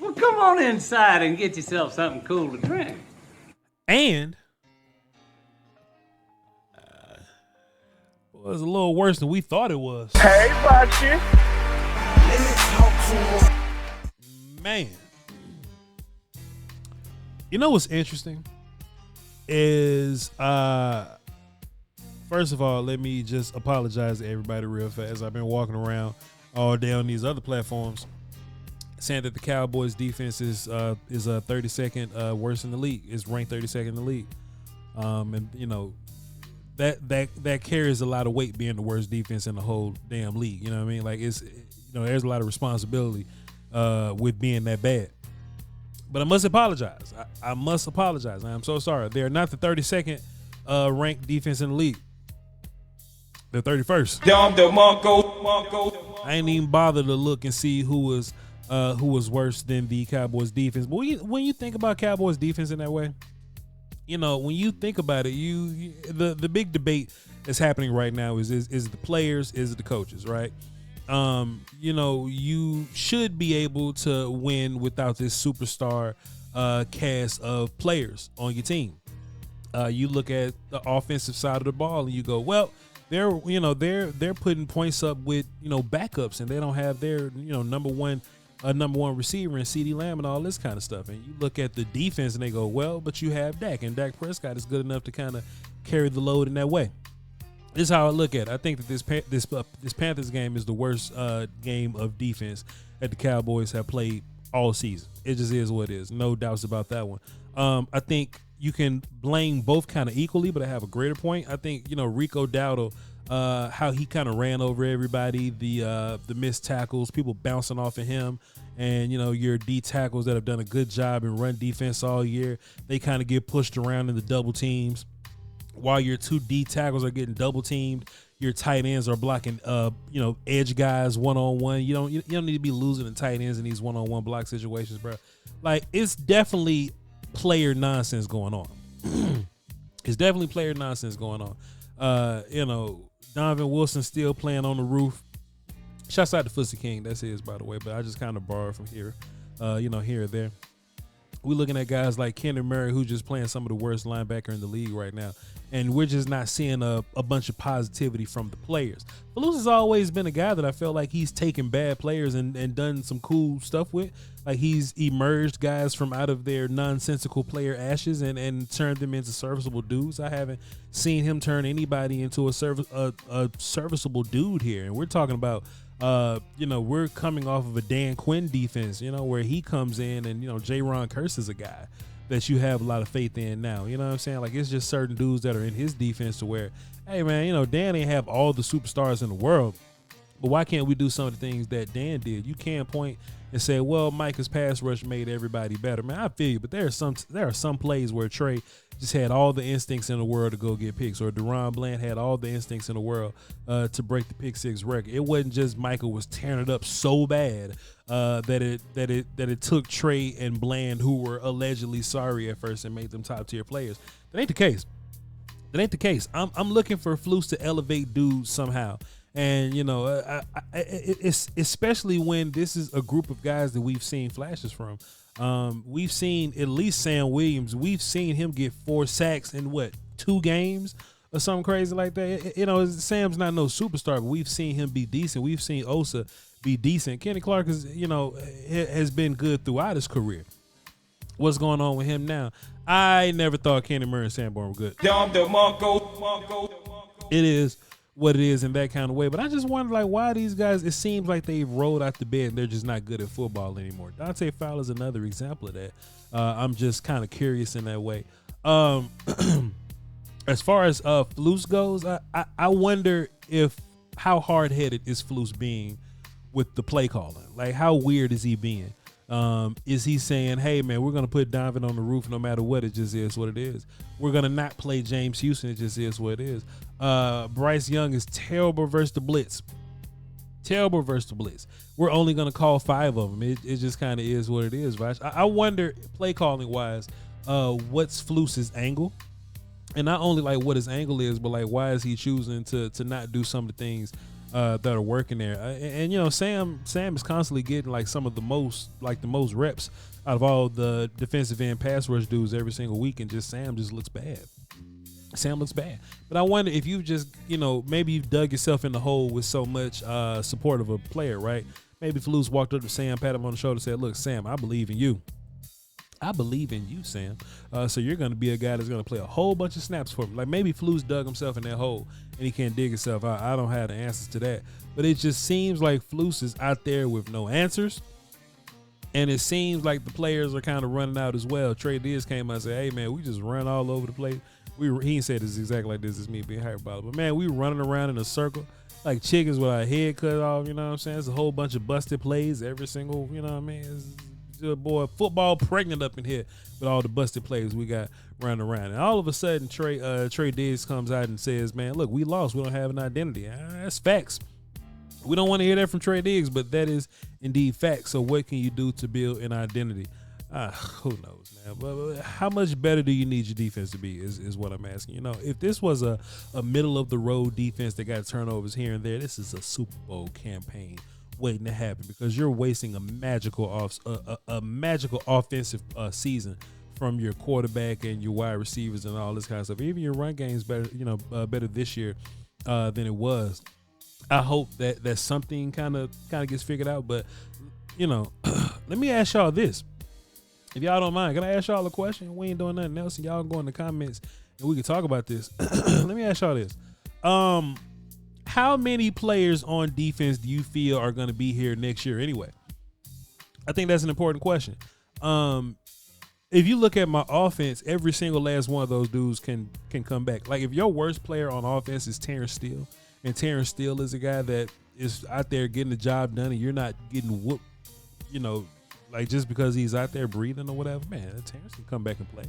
Well, come on inside and get yourself something cool to drink. And it was a little worse than we thought it was. Hey, Bachi. Man. You know what's interesting is, first of all, let me just apologize to everybody real fast. I've been walking around all day on these other platforms saying that the Cowboys defense is 32nd worst in the league. It's ranked 32nd in the league. And you know, that carries a lot of weight being the worst defense in the whole damn league. You know what I mean? Like there's a lot of responsibility with being that bad. But I must apologize. I must apologize. I am so sorry. They're not the 32nd ranked defense in the league. They're 31st. I ain't even bothered to look and see who was worse than the Cowboys defense. But when you think about Cowboys defense in that way, you know, when you think about it, the big debate that's happening right now is the players, is the coaches, right? You know, you should be able to win without this superstar cast of players on your team. You look at the offensive side of the ball and you go, well, they're putting points up with, you know, backups, and they don't have their, you know, number one receiver in CeeDee Lamb and all this kind of stuff. And you look at the defense and they go, well, but you have Dak, and Dak Prescott is good enough to kind of carry the load in that way. This is how I look at it. I think that this Panthers game is the worst game of defense that the Cowboys have played all season. It just is what it is. No doubts about that one. I think you can blame both kind of equally, but I have a greater point. I think, you know, Rico Dowdle, how he kind of ran over everybody, the missed tackles, people bouncing off of him, and, you know, your D tackles that have done a good job in run defense all year, they kind of get pushed around in the double teams. While your two D tackles are getting double teamed, your tight ends are blocking, edge guys one-on-one. You don't need to be losing the tight ends in these one-on-one block situations, bro. Like, it's definitely player nonsense going on. It's definitely player nonsense going on. Donovan Wilson still playing on the roof. Shouts out to Fussy King. That's his, by the way, but I just kind of borrowed from here, here or there. We're looking at guys like Kenneth Murray, who's just playing some of the worst linebacker in the league right now. And we're just not seeing a bunch of positivity from the players. Falus has always been a guy that I feel like he's taken bad players and done some cool stuff with. Like, he's emerged guys from out of their nonsensical player ashes and turned them into serviceable dudes. I haven't seen him turn anybody into a serviceable dude here. And we're talking about we're coming off of a Dan Quinn defense, where he comes in and, J-Ron Curse is a guy that you have a lot of faith in now. You know what I'm saying? Like, it's just certain dudes that are in his defense to where, hey, man, Dan ain't have all the superstars in the world, but why can't we do some of the things that Dan did? You can't point and say, well, Micah's pass rush made everybody better. Man, I feel you, but there are some plays where Trey just had all the instincts in the world to go get picks, or Deron Bland had all the instincts in the world to break the pick six record. It wasn't just Micah was tearing it up so bad that it took Trey and Bland, who were allegedly sorry at first, and made them top tier players. That ain't the case. I'm looking for Flus to elevate dudes somehow. And, it's especially when this is a group of guys that we've seen flashes from. We've seen at least Sam Williams. We've seen him get 4 sacks in 2 games or something crazy like that. Sam's not no superstar, but we've seen him be decent. We've seen Osa be decent. Kenny Clark has been good throughout his career. What's going on with him now? I never thought Kenny Murray and Sanborn were good. It is what it is in that kind of way. But I just wonder, like, why these guys, it seems like they've rolled out the bed and they're just not good at football anymore. Dante Fowler's another example of that. I'm just kind of curious in that way. As far as Flus goes, I wonder how hard-headed is Flus being with the play calling. Like, how weird is he being? Is he saying, hey, man, we're going to put Donovan on the roof no matter what? It just is what it is. We're going to not play James Houston. It just is what it is. Bryce Young is terrible versus the blitz. We're only going to call 5 of them. It just kind of is what it is, Raj. I wonder, play calling wise, what's Flus's angle? And not only like what his angle is, but like why is he choosing to not do some of the things that are working there. And you know, Sam is constantly getting like the most reps out of all the defensive end pass rush dudes every single week, and Sam just looks bad. Sam looks bad. But I wonder if you just, you know, maybe you've dug yourself in the hole with so much support of a player, right? Maybe Flus walked up to Sam, pat him on the shoulder, said, "Look, Sam, I believe in you. I believe in you, Sam. So you're going to be a guy that's going to play a whole bunch of snaps for me." Like maybe Flus dug himself in that hole and he can't dig himself out. I don't have the answers to that. But it just seems like Flus is out there with no answers. And it seems like the players are kind of running out as well. Trey Diaz came out and said, "Hey, man, we just run all over the place." He ain't said this exactly like this. Is me being hyperbolic. But, man, we running around in a circle like chickens with our head cut off, you know what I'm saying? It's a whole bunch of busted plays every single, you know what I mean? It's boy, football pregnant up in here with all the busted plays we got running around. And all of a sudden, Trey Diaz comes out and says, "Man, look, we lost. We don't have an identity." That's facts. We don't want to hear that from Trey Diggs, but that is indeed facts. So what can you do to build an identity? Who knows, man? But how much better do you need your defense to be is what I'm asking. You know, if this was a middle-of-the-road defense that got turnovers here and there, this is a Super Bowl campaign waiting to happen because you're wasting a magical offensive season from your quarterback and your wide receivers and all this kind of stuff. Even your run game is better, you know, better this year than it was. I hope that something kind of gets figured out. But, you know, let me ask y'all this. If y'all don't mind, can I ask y'all a question? We ain't doing nothing else, and y'all go in the comments and we can talk about this. Let me ask y'all this. How many players on defense do you feel are going to be here next year anyway? I think that's an important question. If you look at my offense, every single last one of those dudes can come back. Like if your worst player on offense is Terrence Steele, and Terrence Steele is a guy that is out there getting the job done, and you're not getting whooped, you know, like just because he's out there breathing or whatever, man, Terrence can come back and play.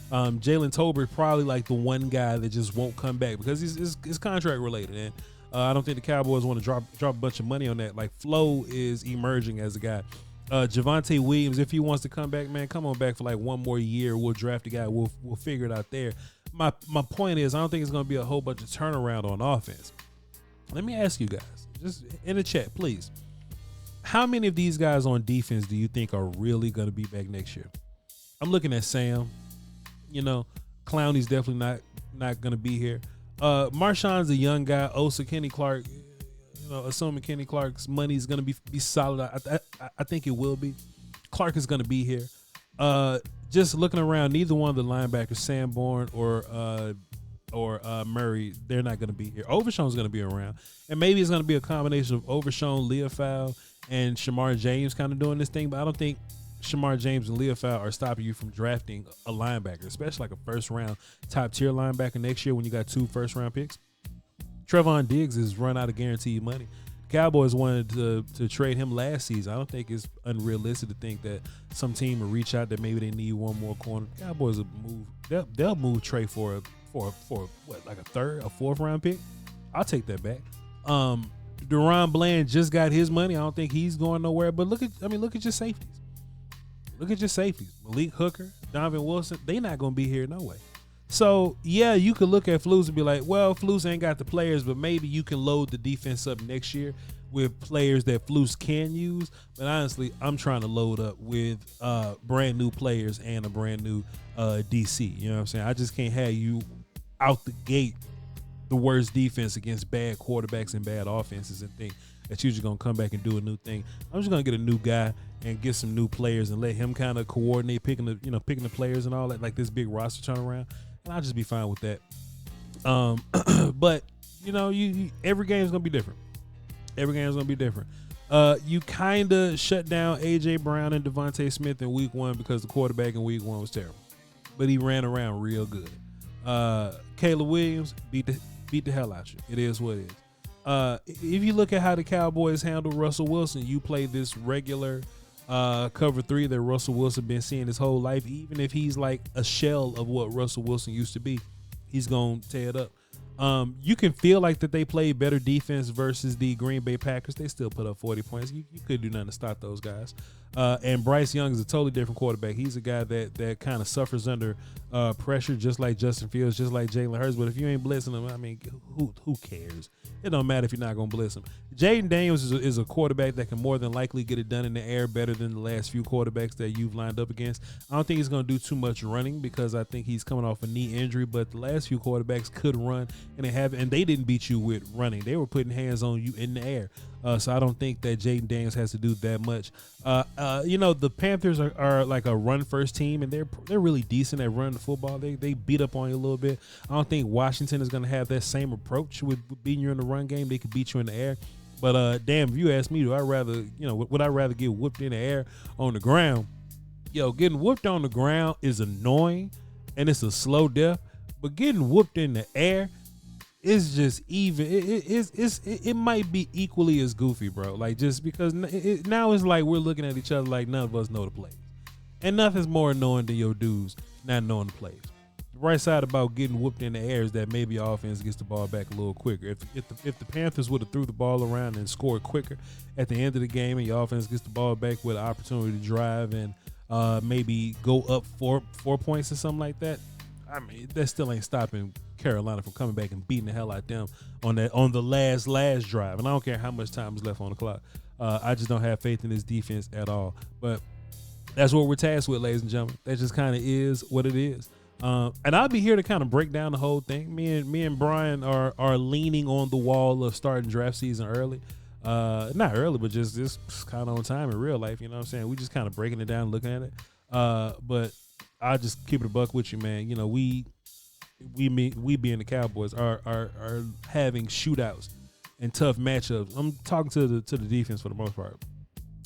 Jalen Tolbert probably like the one guy that just won't come back because it's contract related, and I don't think the Cowboys want to drop a bunch of money on that. Like Flo is emerging as a guy. Javonte Williams, if he wants to come back, man, come on back for like one more year. We'll draft a guy. We'll figure it out there. My point is, I don't think it's going to be a whole bunch of turnaround on offense. Let me ask you guys, just in the chat, please. How many of these guys on defense do you think are really going to be back next year? I'm looking at Sam. You know, Clowney's definitely not going to be here. Marshawn's a young guy. Osa, Kenny Clark, you know, assuming Kenny Clark's money is going to be solid. I think it will be. Clark is going to be here. Just looking around, neither one of the linebackers, Sanborn or Murray, they're not going to be here. Overshown's going to be around. And maybe it's going to be a combination of Overshown, Leofau, and Shamar James kind of doing this thing. But I don't think Shamar James and Leofau are stopping you from drafting a linebacker, especially like a first-round top-tier linebacker next year when you got 2 first-round picks. Trevon Diggs has run out of guaranteed money. Cowboys wanted to trade him last season. I don't think it's unrealistic to think that some team will reach out that maybe they need one more corner. Cowboys will move. They'll move Trey for what, like a 3rd, a 4th-round pick. I'll take that back. Deron Bland just got his money. I don't think he's going nowhere. But look at your safeties. Look at your safeties. Malik Hooker, Donovan Wilson. They not going to be here no way. So, yeah, you could look at Flus and be like, well, Flus ain't got the players, but maybe you can load the defense up next year with players that Flus can use. But honestly, I'm trying to load up with brand new players and a brand new DC. You know what I'm saying? I just can't have you out the gate the worst defense against bad quarterbacks and bad offenses and think that you're just going to come back and do a new thing. I'm just going to get a new guy and get some new players and let him kind of coordinate picking the players and all that, like this big roster turnaround. And I'll just be fine with that. But, you know, every game is going to be different. Every game is going to be different. You kind of shut down A.J. Brown and Devontae Smith in week 1 because the quarterback in week 1 was terrible. But he ran around real good. Caleb Williams beat the hell out you. It is what it is. If you look at how the Cowboys handle Russell Wilson, you play this regular cover 3 that Russell Wilson been seeing his whole life. Even if he's like a shell of what Russell Wilson used to be, he's gonna tear it up. You can feel like that they played better defense versus the Green Bay Packers. They still put up 40 points. You couldn't do nothing to stop those guys. And Bryce Young is a totally different quarterback. He's a guy that kind of suffers under pressure, just like Justin Fields, just like Jalen Hurts. But if you ain't blitzing him, I mean, who cares? It don't matter if you're not going to blitz him. Jaden Daniels is a quarterback that can more than likely get it done in the air better than the last few quarterbacks that you've lined up against. I don't think he's going to do too much running because I think he's coming off a knee injury, but the last few quarterbacks could run, and they didn't beat you with running. They were putting hands on you in the air. So I don't think that Jaden Daniels has to do that much. The Panthers are like a run-first team, and they're really decent at running the football. They beat up on you a little bit. I don't think Washington is going to have that same approach with beating you in the run game. They could beat you in the air. But damn, if you ask me, would I rather get whooped in the air on the ground? Getting whooped on the ground is annoying, and it's a slow death. But getting whooped in the air, it's just even. It might be equally as goofy, bro. Like, just because now it's like we're looking at each other like none of us know the plays, and nothing's more annoying than your dudes not knowing the plays. The right side about getting whooped in the air is that maybe your offense gets the ball back a little quicker. If the Panthers would have threw the ball around and scored quicker at the end of the game, and your offense gets the ball back with an opportunity to drive and maybe go up four points or something like that, I mean, that still ain't stopping Carolina from coming back and beating the hell out of them on the last drive. And I don't care how much time is left on the clock. I just don't have faith in this defense at all. But that's what we're tasked with, ladies and gentlemen. That just kind of is what it is. And I'll be here to kind of break down the whole thing. Me and Brian are leaning on the wall of starting draft season early. Not early, but just kind of on time in real life. You know what I'm saying? We just kind of breaking it down, looking at it. But I'll just keep it a buck with you, man. We being the Cowboys are having shootouts and tough matchups. I'm talking to the defense for the most part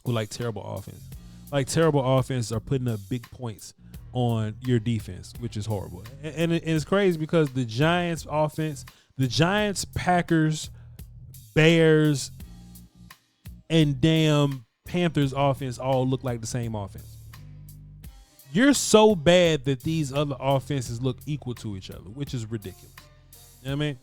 with like terrible offense. Like terrible offense are putting up big points on your defense, which is horrible. And it's crazy because the Giants offense, the Giants, Packers, Bears, and damn Panthers offense all look like the same offense. You're so bad that these other offenses look equal to each other, which is ridiculous. You know what I mean?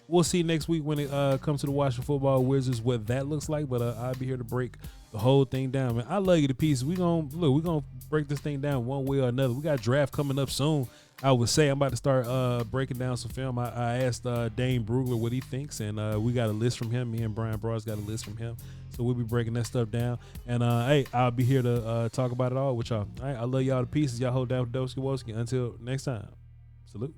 We'll see next week when it comes to the Washington Football Wizards what that looks like, but I'll be here to break the whole thing down, man. I love you to pieces. We're gonna break this thing down one way or another. We got draft coming up soon. I would say I'm about to start breaking down some film. I asked Dane Brugler what he thinks, and we got a list from him. Me and Brian Bros got a list from him. So we'll be breaking that stuff down. And, hey, I'll be here to talk about it all with y'all. All right, I love y'all to pieces. Y'all hold down for Doski Woski. Until next time, salute.